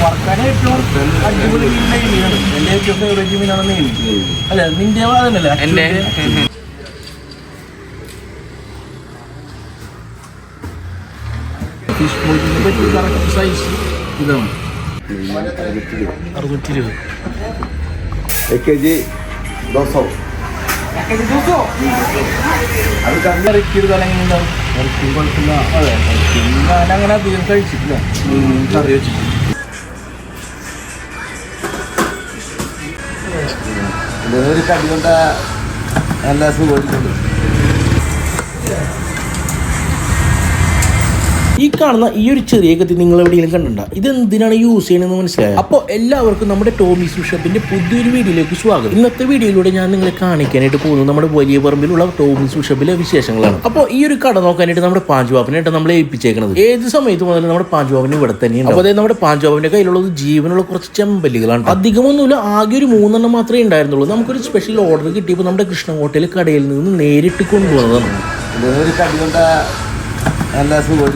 വറക്കാൻ ഏറ്റവും അടിപൊളി മീനാണ്. എൻ്റെ ഏറ്റവും ഫേവറേറ്റ് മീനാണ് നെയ്മീൻ. അല്ല നിന്റെ അതന്നല്ലേ എൻ്റെ ഫിഷ് മോൾട്ടിനെ പറ്റി കറക്റ്റ് സൈസ് ഇതാണ് 620 kg 200. അത് കറി ഇറക്കിയെടുത്താൽ എങ്ങനെ ഉണ്ടാവും? ഇറക്കി കുഴപ്പമില്ല. അതെ ഇറക്കി ഞാനങ്ങനെ അധികം കഴിച്ചിട്ടില്ല കറി വെച്ചിട്ട്. ഒരു കടി കൊണ്ട എല്ലാ സുഖം. ഈ കാണുന്ന ഈ ഒരു ചെറിയ കത്തി നിങ്ങൾ എവിടെയെങ്കിലും കണ്ടിട്ടുണ്ടോ? ഇത് എന്തിനാണ് യൂസ് ചെയ്യണമെന്ന് മനസ്സിലായോ? അപ്പോൾ എല്ലാവർക്കും നമ്മുടെ ടോമീസ് ഫിഷ് ഷോപ്പിന്റെ പുതിയൊരു വീഡിയോയിലേക്ക് സ്വാഗതം. ഇന്നത്തെ വീഡിയോയിലൂടെ ഞാൻ നിങ്ങളെ കാണിക്കാനായിട്ട് പോകുന്നത് നമ്മുടെ വലിയ പറമ്പിലുള്ള ടോമീസ് ഫിഷ് ഷോപ്പിലെ വിശേഷങ്ങളാണ്. അപ്പോൾ ഈ ഒരു കട നോക്കാനായിട്ട് നമ്മുടെ പാഞ്ചുവാപ്പനായിട്ട് നമ്മളെ ഏൽപ്പിച്ചേക്കുന്നത്. ഏത് സമയത്ത് മുതൽ നമ്മുടെ പാഞ്ചുവാപ്പന് ഇവിടെ തന്നെയാണ്. അപ്പോൾ അതായത് നമ്മുടെ പാഞ്ചുവാപ്പന്റെ കയ്യിലുള്ളത് ജീവനുള്ള കുറച്ച് ചെമ്പല്ലികളാണ്. അധികമൊന്നുമില്ല, ആകെ ഒരു 3 എണ്ണം മാത്രമേ ഉണ്ടായിരുന്നുള്ളൂ. നമുക്കൊരു സ്പെഷ്യൽ ഓർഡർ കിട്ടിയപ്പോൾ നമ്മുടെ കൃഷ്ണ ഹോട്ടൽ കടയിൽ നിന്ന് നേരിട്ട് കൊണ്ടുവന്നതാണ്. ഒരു കടി കൊണ്ട എല്ലാ സുഖം.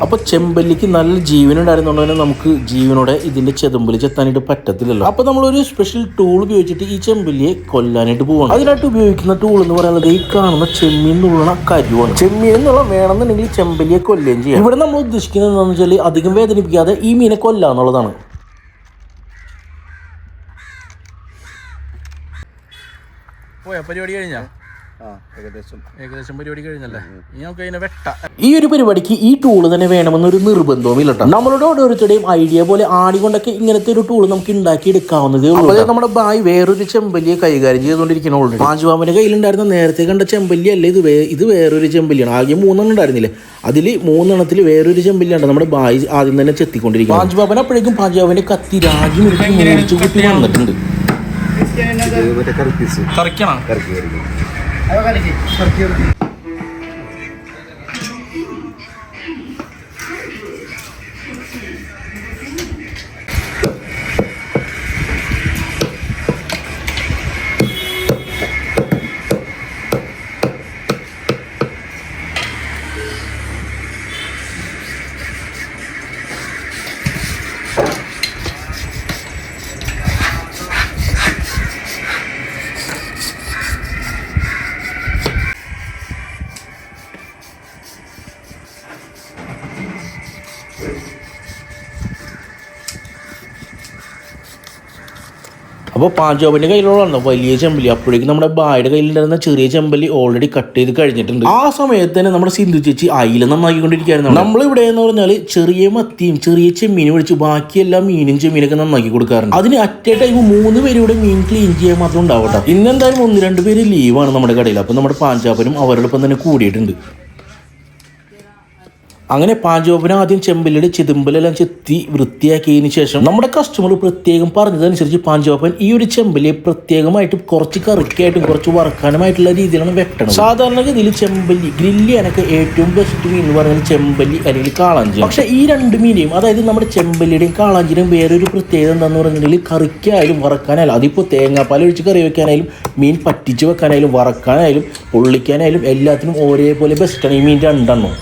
അപ്പോൾ ചെമ്പല്ലിക്ക് നല്ല ജീവനുണ്ടായിരുന്നുകൊണ്ട് തന്നെ നമുക്ക് ജീവനോടെ ഇതിന്റെ ചെതമ്പലി ചെത്താനായിട്ട് പറ്റത്തില്ലല്ലോ. അപ്പോൾ നമ്മളൊരു സ്പെഷ്യൽ ടൂൾ ഉപയോഗിച്ചിട്ട് ഈ ചെമ്പല്ലിയെ കൊല്ലാനായിട്ട് പോവാണ്. അതിനായിട്ട് ഉപയോഗിക്കുന്ന ടൂൾ എന്ന് പറയുന്നത് ഈ കാണുന്ന ചെമ്മീൻ എന്നുള്ള കരുവാണ്. ചെമ്മീൻ എന്നുള്ള വേണമെന്നുണ്ടെങ്കിൽ ചെമ്പല്ലിയെ കൊല്ലുകയും ചെയ്യാം. ഇവിടെ നമ്മൾ ഉദ്ദേശിക്കുന്നത് എന്താണെന്ന് വെച്ചാൽ അധികം വേദനിപ്പിക്കാതെ ഈ മീനെ കൊല്ലാന്നുള്ളതാണ്. പോയാ പരിപാടി കഴിഞ്ഞാ? ഏകദേശം പരിപാടി കഴിഞ്ഞല്ലേ? നമുക്ക് അതിനെ വെട്ടാം. ഈ ഒരു പരിപാടിക്ക് ഈ ടൂള് തന്നെ വേണമെന്നൊരു നിർബന്ധവും ഇല്ല കേട്ടോ. നമ്മളുടെ ഓരോരുത്തരുടെയും ഐഡിയ പോലെ ആടികൊണ്ടൊക്കെ ഇങ്ങനത്തെ ഒരു ടൂള് നമുക്ക് ഉണ്ടാക്കി എടുക്കാവുന്നതേ ഉള്ളൂ. അതായത് നമ്മുടെ ബായ് വേറൊരു ചെമ്പല്ലിയെ കൈകാര്യം ചെയ്തുകൊണ്ടിരിക്കുന്ന ഓൾറെഡി. പാഞ്ചുവാമന്റെ കയ്യിലുണ്ടായിരുന്ന നേരത്തെ കണ്ട ചെമ്പല്ലി അല്ലേ ഇത് വേറൊരു ചെമ്പല്ലിയാണ്. ആകെ 3 എണ്ണം ഉണ്ടായിരുന്നില്ലേ? അതിൽ 3 എണ്ണത്തിൽ വേറൊരു ചെമ്പല്ലിയാണ് നമ്മുടെ ബായ് ആദ്യം തന്നെ ചെത്തിക്കൊണ്ടിരിക്കുന്നത്. പാഞ്ചുവാമൻ അപ്പോഴേക്കും പാഞ്ചുവാമന്റെ കത്തി രാഗി മുറിച്ച് കുത്തി വന്നിട്ടുണ്ട്. കറിക്കണം. അപ്പോൾ പാഞ്ചോബിന്റെ കയ്യിലുള്ള വലിയ ചെമ്പല്ലി അപ്പോഴേക്കും നമ്മുടെ ബായുടെ കയ്യിലുണ്ടായിരുന്ന ചെറിയ ചെമ്പല്ലി ഓൾറെഡി കട്ട് ചെയ്ത് കഴിഞ്ഞിട്ടുണ്ട്. ആ സമയത്ത് തന്നെ നമ്മുടെ സിന്ധു ചേച്ചി അയില നന്നാക്കിക്കൊണ്ടിരിക്കുകയായിരുന്നു. നമ്മളിവിടെ എന്ന് പറഞ്ഞാൽ ചെറിയ മത്തിയും ചെറിയ ചെമ്മീനും വിളിച്ച് ബാക്കിയെല്ലാം മീനും ചെമ്മീനൊക്കെ നന്നാക്കി കൊടുക്കാറുണ്ട്. അതിന് അറ്റ് എ ടൈം 3 പേരുടെ മീൻ ക്ലീൻ ചെയ്യാൻ മാത്രം ഉണ്ടാവട്ടെ. ഇന്നെന്തായാലും 1-2 പേര് ലീവാണ് നമ്മുടെ കടയിൽ. അപ്പോൾ നമ്മുടെ പാഞ്ചാപ്പനും അവരോടൊപ്പം തന്നെ കൂടിയിട്ടുണ്ട്. അങ്ങനെ പാഞ്ചോപ്പന ആദ്യം ചെമ്പല്ലിയുടെ ചെതുമ്പലെല്ലാം ചെത്തി വൃത്തിയാക്കിയതിന് ശേഷം നമ്മുടെ കസ്റ്റമർ പ്രത്യേകം പറഞ്ഞതനുസരിച്ച് പാഞ്ചോപ്പൻ ഈ ഒരു ചെമ്പല്ലിയെ പ്രത്യേകമായിട്ട് കുറച്ച് കറിക്കായിട്ടും കുറച്ച് വറക്കാനുമായിട്ടുള്ള രീതിയിലാണ് വെട്ടണം. സാധാരണഗതിയിൽ ചെമ്പല്ലി ഗ്രില്ല് ചെയ്യാനൊക്കെ ഏറ്റവും ബെസ്റ്റ് മീൻ എന്ന് പറയുന്നത് ചെമ്പല്ലി അല്ലെങ്കിൽ കാളാഞ്ചി. പക്ഷേ ഈ 2 മീനെയും അതായത് നമ്മുടെ ചെമ്പല്ലിയുടെയും കാളാഞ്ചിയുടെയും വേറൊരു പ്രത്യേകത എന്താണെന്ന് പറഞ്ഞിട്ടുണ്ടെങ്കിൽ കറിക്കായാലും വറക്കാനായാലും അതിപ്പോൾ തേങ്ങാപ്പാൽ ഒഴിച്ച് കറി വെക്കാനായാലും മീൻ പറ്റിച്ച് വെക്കാനായാലും വറക്കാനായാലും പൊള്ളിക്കാനായാലും എല്ലാത്തിനും ഒരേപോലെ ബെസ്റ്റാണ് ഈ മീൻ 2 എണ്ണം.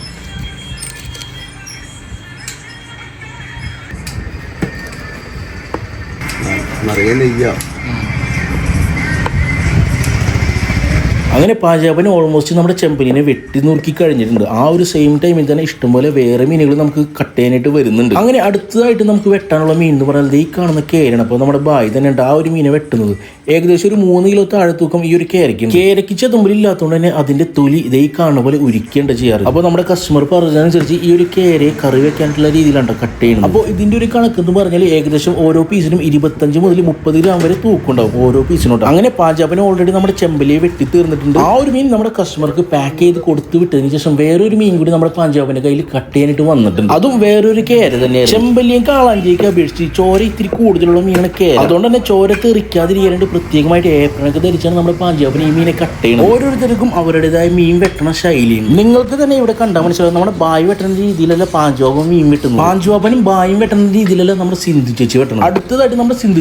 അങ്ങനെ പാചകപ്പന് ഓൾമോസ്റ്റ് നമ്മുടെ ചെമ്പലിനെ വെട്ടി നുറുക്കി കഴിഞ്ഞിട്ടുണ്ട്. ആ ഒരു സെയിം ടൈമിൽ തന്നെ ഇഷ്ടംപോലെ വേറെ മീനുകൾ നമുക്ക് കട്ട് ചെയ്യാനായിട്ട് വരുന്നുണ്ട്. അങ്ങനെ അടുത്തതായിട്ട് നമുക്ക് വെട്ടാനുള്ള മീൻ എന്ന് പറയുന്നത് ഈ കാണുന്ന കേരയാണ്. അപ്പോൾ നമ്മുടെ ബായി തന്നെ ഉണ്ട് ആ ഒരു മീനെ വെട്ടുന്നത്. ഏകദേശം ഒരു 3 കിലോ താഴെ തൂക്കം ഈ ഒരു കേരയ്ക്ക് ചെതുമ്പലില്ലാത്തതുകൊണ്ട് തന്നെ അതിന്റെ തൊലി ഇതേ കാണുന്ന പോലെ ഉരിക്കേണ്ട ചെയ്യാറ്. അപ്പോൾ നമ്മുടെ കസ്റ്റമർ പറഞ്ഞതനുസരിച്ച് ഈ ഒരു കേരയെ കറി വെക്കാനുള്ള രീതിയിലാണ് കട്ട് ചെയ്യുന്നത്. അപ്പോൾ ഇതിന്റെ ഒരു കണക്ക് എന്ന് പറഞ്ഞാൽ ഏകദേശം ഓരോ പീസിനും 25 മുതൽ 30 ഗ്രാം വരെ തൂക്കുണ്ടാവും ഓരോ പീസിനോട്ട്. അങ്ങനെ പാചകപ്പന് ഓൾറെഡി നമ്മുടെ ചെമ്പലിയെ വെട്ടി തീർന്നിട്ടുണ്ട്. ആ ഒരു മീൻ നമ്മുടെ കസ്റ്റമർക്ക് പാക്ക് ചെയ്ത് കൊടുത്തു വിട്ടതിന് ശേഷം വേറൊരു മീൻ കൂടി നമ്മുടെ പാഞ്ചാബിന്റെ കയ്യിൽ കട്ട് ചെയ്യാനായിട്ട് വന്നിട്ടുണ്ട്. അതും വേറൊരു കേര തന്നെയാണ്. ചെമ്പല്ലിയും കാളാഞ്ചിയൊക്കെ അപേക്ഷിച്ച് ചോര ഇത്തിരി കൂടുതലുള്ള മീനാണ് കേര. അതുകൊണ്ട് തന്നെ ചോര തെറിക്കാതിരിക്കാനായിട്ട് പ്രത്യേകമായിട്ട് ഏപ്രണൊക്കെ ധരിച്ചാണ് നമ്മുടെ പാഞ്ചാബിന് ഈ മീനെ കട്ട് ചെയ്യുന്നത്. ഓരോരുത്തർക്കും അവരുടേതായ മീൻ വെട്ടണ ശൈലിയും നിങ്ങൾക്ക് തന്നെ ഇവിടെ കണ്ടാൽ മനസ്സിലാവും. നമ്മുടെ ബായ് വെട്ടുന്ന രീതിയിലല്ല പാഞ്ചാബൻ മീൻ വെട്ടുന്നത്. പാഞ്ചാബനും ബായും വെട്ടുന്ന രീതിയിലല്ല നമ്മുടെ സിന്ധു ചേച്ചി വെട്ടണം. അടുത്തതായിട്ട് നമ്മുടെ സിന്ധു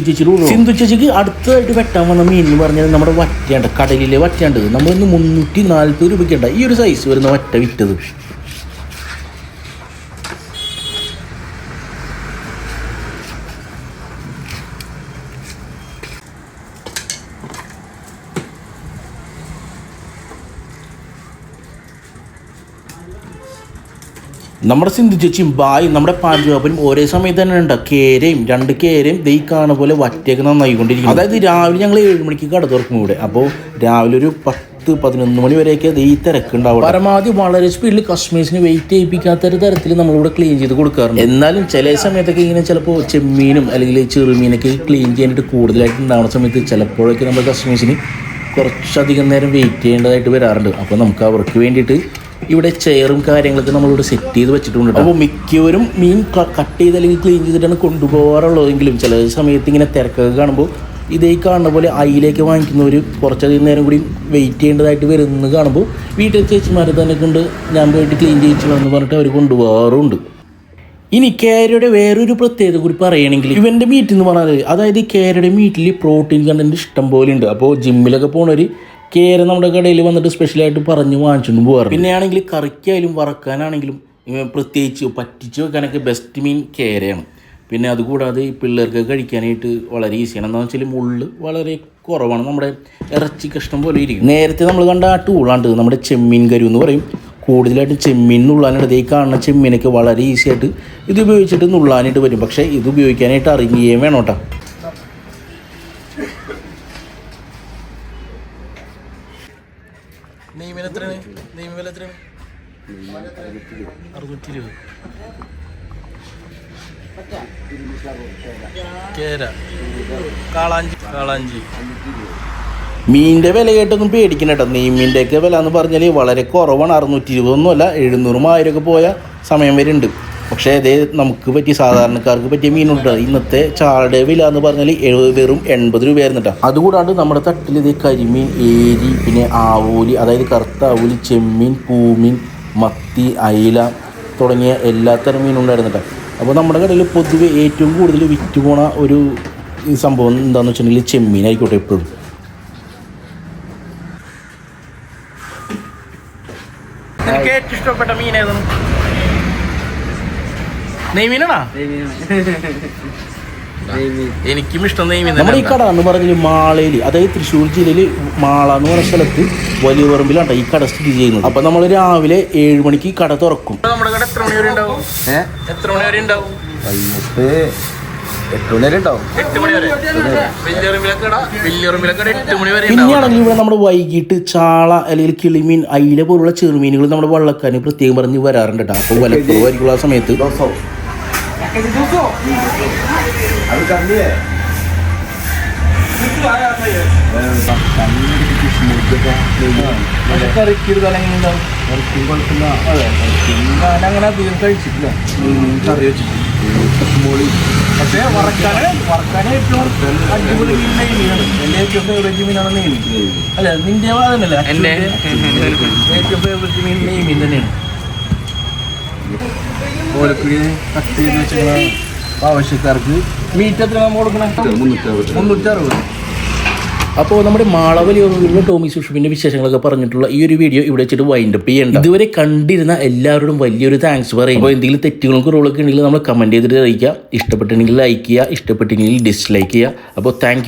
ചേച്ചിക്ക് അടുത്തതായിട്ട് വെട്ടാൻ വന്ന മീൻ എന്ന് പറഞ്ഞാൽ നമ്മുടെ വറ്റയാണ്ട്, കടലിലെ വറ്റയാണ്ട്. നമ്മളിന്ന് 340 രൂപയ്ക്കുണ്ട ഈ ഒരു സൈസ് വരുന്ന വറ്റ വിറ്റത്. നമ്മുടെ സിന്ധു ചേച്ചിയും ബായും നമ്മുടെ പാഞ്ചുവാപ്പനും ഒരേ സമയത്ത് തന്നെ ഉണ്ട് കേരയും 2 കേരയും ദൈ കാണുന്ന പോലെ വറ്റയൊക്കെ നന്നായിക്കൊണ്ടിരിക്കും. അതായത് രാവിലെ ഞങ്ങൾ 7 മണിക്ക് കട തുറക്കും ഇവിടെ. അപ്പോൾ രാവിലെ ഒരു 10-11 മണി വരെയൊക്കെ ഈ തിരക്കുണ്ടാവും. പരമാവധി വളരെ സ്പീഡിൽ കസ്റ്റമേഴ്സിന് വെയിറ്റ് ചെയ്യിപ്പിക്കാത്ത ഒരു തരത്തിൽ നമ്മളിവിടെ ക്ലീൻ ചെയ്ത് കൊടുക്കാറുണ്ട്. എന്നാലും ചില സമയത്തൊക്കെ ഇങ്ങനെ ചിലപ്പോൾ ചെമ്മീനും അല്ലെങ്കിൽ ചെറുമീനൊക്കെ ക്ലീൻ ചെയ്യാനായിട്ട് കൂടുതലായിട്ട് ഉണ്ടാകുന്ന സമയത്ത് ചിലപ്പോഴൊക്കെ നമ്മുടെ കസ്റ്റമേഴ്സിന് കുറച്ചധികം നേരം വെയിറ്റ് ചെയ്യേണ്ടതായിട്ട് വരാറുണ്ട്. അപ്പോൾ നമുക്ക് അവർക്ക് വേണ്ടിയിട്ട് ഇവിടെ ചെയറും കാര്യങ്ങളൊക്കെ നമ്മളിവിടെ സെറ്റ് ചെയ്ത് വെച്ചിട്ടുണ്ട്. അപ്പോൾ മിക്കവരും മീൻ കട്ട് ചെയ്ത് അല്ലെങ്കിൽ ക്ലീൻ ചെയ്തിട്ടാണ് കൊണ്ടുപോകാറുള്ളതെങ്കിലും ചില സമയത്ത് ഇങ്ങനെ തിരക്കൊക്കെ കാണുമ്പോൾ ഇതേ കാണുന്ന പോലെ അയിലേക്ക് വാങ്ങിക്കുന്നവർ കുറച്ചധികം നേരം കൂടി വെയിറ്റ് ചെയ്യേണ്ടതായിട്ട് വരുന്നത് കാണുമ്പോൾ വീട്ടിൽ ചേച്ചിമാരെ തന്നെ കൊണ്ട് ഞാൻ പോയിട്ട് ക്ലീൻ ചെയ്യിച്ചോളാം പറഞ്ഞിട്ട് അവർ കൊണ്ടുപോകാറുണ്ട്. ഇനി കേരയുടെ വേറൊരു പ്രത്യേകത കൂടി പറയുകയാണെങ്കിൽ ഇവൻ്റെ മീറ്റ് എന്ന് പറഞ്ഞാൽ അതായത് കേരയുടെ മീറ്റിൽ പ്രോട്ടീൻ കണ്ടൻറ്റ് ഇഷ്ടം പോലെ ഉണ്ട്. അപ്പോൾ ജിമ്മിലൊക്കെ പോണവർ കേര നമ്മുടെ കടയിൽ വന്നിട്ട് സ്പെഷ്യലായിട്ട് പറഞ്ഞ് വാങ്ങിച്ചുകൊണ്ട് പോകാറ്. പിന്നെ ആണെങ്കിൽ കറിക്കായാലും വറക്കാനാണെങ്കിലും പ്രത്യേകിച്ച് പറ്റിച്ച് വെക്കാനൊക്കെ ബെസ്റ്റ് മീൻ കേരയാണ്. പിന്നെ അതുകൂടാതെ ഈ പിള്ളേർക്ക് കഴിക്കാനായിട്ട് വളരെ ഈസിയാണ്. എന്താണെന്ന് വെച്ചാൽ മുള്ള് വളരെ കുറവാണ്, നമ്മുടെ ഇറച്ചി കഷ്ണം പോലെ ഇരിക്കും. നേരത്തെ നമ്മൾ കണ്ട ആ ടൂളാണ്ട് നമ്മുടെ ചെമ്മീൻ കരു എന്ന് പറയും. കൂടുതലായിട്ട് ചെമ്മീൻ നുള്ളാനായിട്ട് ഈ കാണുന്ന ചെമ്മീനൊക്കെ വളരെ ഈസി ആയിട്ട് ഇത് ഉപയോഗിച്ചിട്ട് നുള്ളാനായിട്ട് വരും. പക്ഷേ ഇത് ഉപയോഗിക്കാനായിട്ട് അറിയുകയും വേണം കേട്ടോ. മീനിൻ്റെ വില കേട്ടൊന്നും പേടിക്കണം കേട്ടോ. നെയ്മീൻ്റെ ഒക്കെ വില എന്ന് പറഞ്ഞാൽ വളരെ കുറവാണ്. 620 700 ഒക്കെ പോയ സമയം വരെ ഉണ്ട്. പക്ഷേ അതേ നമുക്ക് പറ്റിയ സാധാരണക്കാർക്ക് പറ്റിയ മീനുണ്ട്. ഇന്നത്തെ ചാളയുടെ വില എന്ന് പറഞ്ഞാൽ വെറും 80 രൂപയായിരുന്നു കേട്ടോ. അതുകൂടാണ്ട് നമ്മുടെ തട്ടിൽ ഇത് കരിമീൻ, ഏരി, പിന്നെ ആവൂലി, അതായത് കറുത്ത ആവൂലി, ചെമ്മീൻ, പൂമീൻ, മത്തി, അയില തുടങ്ങിയ എല്ലാത്തരം മീനുണ്ടായിരുന്നു കേട്ടോ. അപ്പോൾ നമ്മുടെ കടയിൽ പൊതുവെ ഏറ്റവും കൂടുതൽ വിറ്റ് പോണ ഒരു സംഭവം എന്താണെന്ന് വെച്ചിട്ടുണ്ടെങ്കിൽ ചെമ്മീനായിക്കോട്ടെ എപ്പോഴും. എനിക്ക് ഏറ്റവും ഇഷ്ടപ്പെട്ട മീനായിരുന്നു നെയ്മീനാണോ? എനിക്കും ഇഷ്ടം നെയ്മീൻ. നമ്മുടെ ഈ കട എന്ന് പറഞ്ഞാൽ മാളയിൽ, അതായത് തൃശ്ശൂർ ജില്ലയിൽ മാള എന്ന് പറയുന്ന സ്ഥലത്ത് വലിയ പറമ്പിലാണ് ഈ കട സ്ഥിതി ചെയ്യുന്നത്. അപ്പൊ നമ്മൾ രാവിലെ 7 മണിക്ക് കട തുറക്കും. നമ്മുടെ കട എത്ര മണി വരെ ഉണ്ടാവും? 8 മണി വരെ ഉണ്ടാവും. പിന്നെയാണെങ്കിൽ ഇവിടെ നമ്മുടെ വൈകിട്ട് ചാള അല്ലെങ്കിൽ കിളിമീൻ, അയില പോലുള്ള ചെറുമീനുകൾ നമ്മുടെ വള്ളക്കാരന് പ്രത്യേകം പറഞ്ഞ് വരാറുണ്ട് കേട്ടോ. അപ്പോൾ വിലക്കുറവായിരിക്കും ആ സമയത്ത്. അങ്ങനെ അധികം കഴിച്ചിട്ടില്ല കറി വെച്ചിട്ട്. പക്ഷേ വറക്കാൻ ഏറ്റവും അടിപൊളി മീൻ നെയ്മീനാണ്. എൻ്റെ ഏറ്റവും ഫേവറേറ്റ് മീനാണ് നെയ്മീൻ. അല്ല നിന്റെ അതന്നല്ലേ ഏറ്റവും ഫേവറേറ്റ് മീൻ നെയ്മീൻ തന്നെയാണ്. ഓലക്കുഴി കട്ട് ചെയ്ത് വെച്ചാൽ ആവശ്യക്കാർക്ക് മീറ്റ് എത്ര നമ്മൾ കൊടുക്കണം? 360. അപ്പോൾ നമ്മുടെ മാളവലിയുള്ള ടോമി സുഷുവിൻ്റെ വിശേഷങ്ങളൊക്കെ പറഞ്ഞിട്ടുള്ള ഈ ഒരു വീഡിയോ ഇവിടെ വെച്ചിട്ട് വൈൻഡപ്പ് ചെയ്യേണ്ട. ഇതുവരെ കണ്ടിരുന്ന എല്ലാവരോടും വലിയൊരു താങ്ക്സ് പറയും. അപ്പോൾ എന്തെങ്കിലും തെറ്റുകളും കുറവുകളൊക്കെ ഉണ്ടെങ്കിൽ നമ്മൾ കമൻറ്റ് ചെയ്തിട്ട് അറിയിക്കുക. ഇഷ്ടപ്പെട്ടിട്ടുണ്ടെങ്കിൽ ലൈക്ക് ചെയ്യുക, ഇഷ്ടപ്പെട്ടിട്ടുണ്ടെങ്കിൽ ഡിസ്ലൈക്ക് ചെയ്യുക. അപ്പോൾ താങ്ക്